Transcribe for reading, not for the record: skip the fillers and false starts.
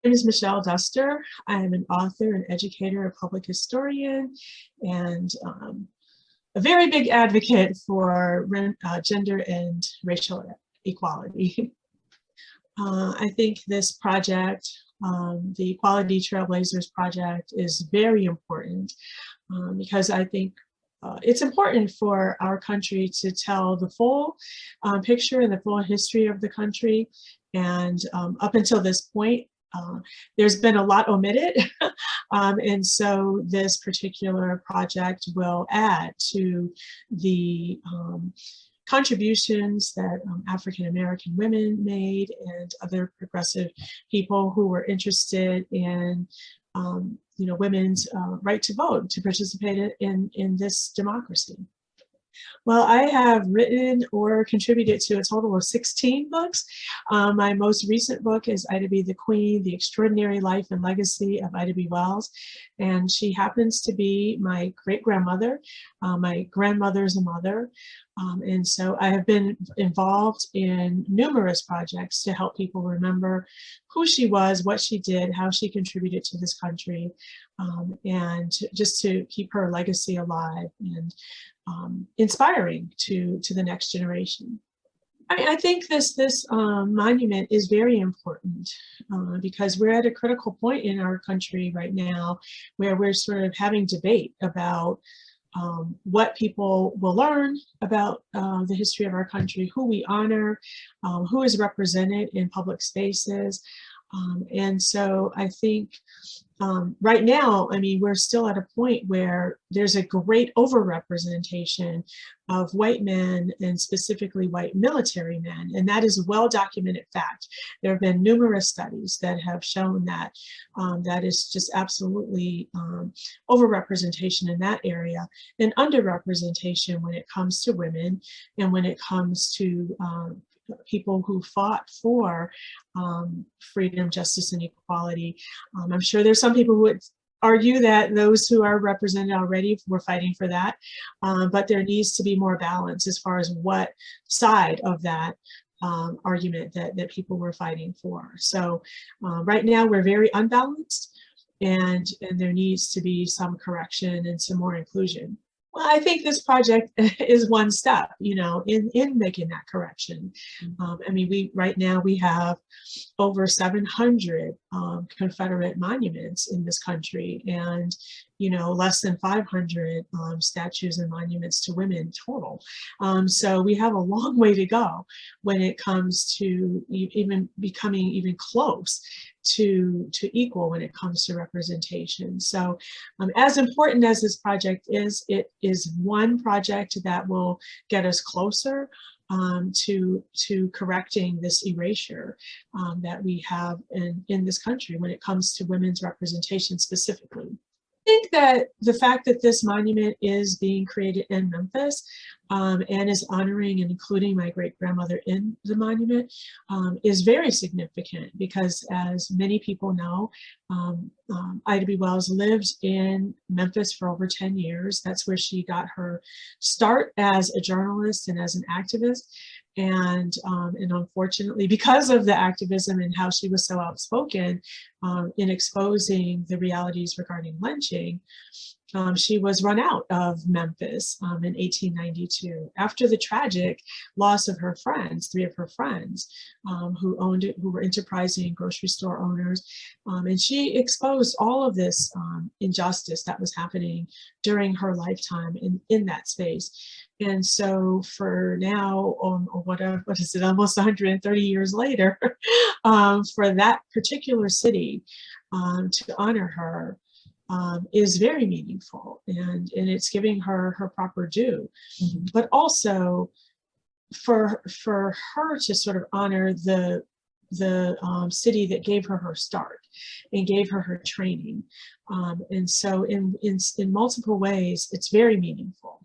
My name is Michelle Duster. I am an author, an educator, a public historian, and a very big advocate for gender and racial equality. I think this project, the Equality Trailblazers project, is very important because I think it's important for our country to tell the full picture and the full history of the country. And up until this point, there's been a lot omitted. And so this particular project will add to the contributions that African-American women made and other progressive people who were interested in women's right to vote, to participate in this democracy. Well, I have written or contributed to a total of 16 books. My most recent book is Ida B. the Queen, The Extraordinary Life and Legacy of Ida B. Wells. And she happens to be my great-grandmother. My grandmother's mother. And so I have been involved in numerous projects to help people remember who she was, what she did, how she contributed to this country, and just to keep her legacy alive and inspiring to the next generation. I think this monument is very important because we're at a critical point in our country right now where we're sort of having debate about what people will learn about the history of our country, who we honor, who is represented in public spaces. And so I think right now, I mean, we're still at a point where there's a great overrepresentation of white men and specifically white military men. And that is a well-documented fact. There have been numerous studies that have shown that that is just absolutely overrepresentation in that area and underrepresentation when it comes to women and when it comes to people who fought for freedom, justice, and equality. I'm sure there's some people who would argue that those who are represented already were fighting for that, but there needs to be more balance as far as what side of that argument that people were fighting for. So right now we're very unbalanced, and there needs to be some correction and some more inclusion. Well, I think this project is one step, in making that correction. I mean, right now we have over 700 Confederate monuments in this country, and less than 500 statues and monuments to women total. So we have a long way to go when it comes to even becoming even close to equal when it comes to representation. So as important as this project is, it is one project that will get us closer to correcting this erasure that we have in this country when it comes to women's representation specifically. I think that the fact that this monument is being created in Memphis and is honoring and including my great-grandmother in the monument is very significant because, as many people know, Ida B. Wells lived in Memphis for over 10 years. That's where she got her start as a journalist and as an activist. And unfortunately, because of the activism and how she was so outspoken in exposing the realities regarding lynching, she was run out of Memphis in 1892 after the tragic loss of her friends, 3 of her friends who owned it, who were enterprising grocery store owners. And she exposed all of this injustice that was happening during her lifetime in that space. And so for now, what is it, almost 130 years later, for that particular city to honor her is very meaningful, and it's giving her proper due. Mm-hmm. But also for her to sort of honor the city that gave her start and gave her training. And so in multiple ways, it's very meaningful.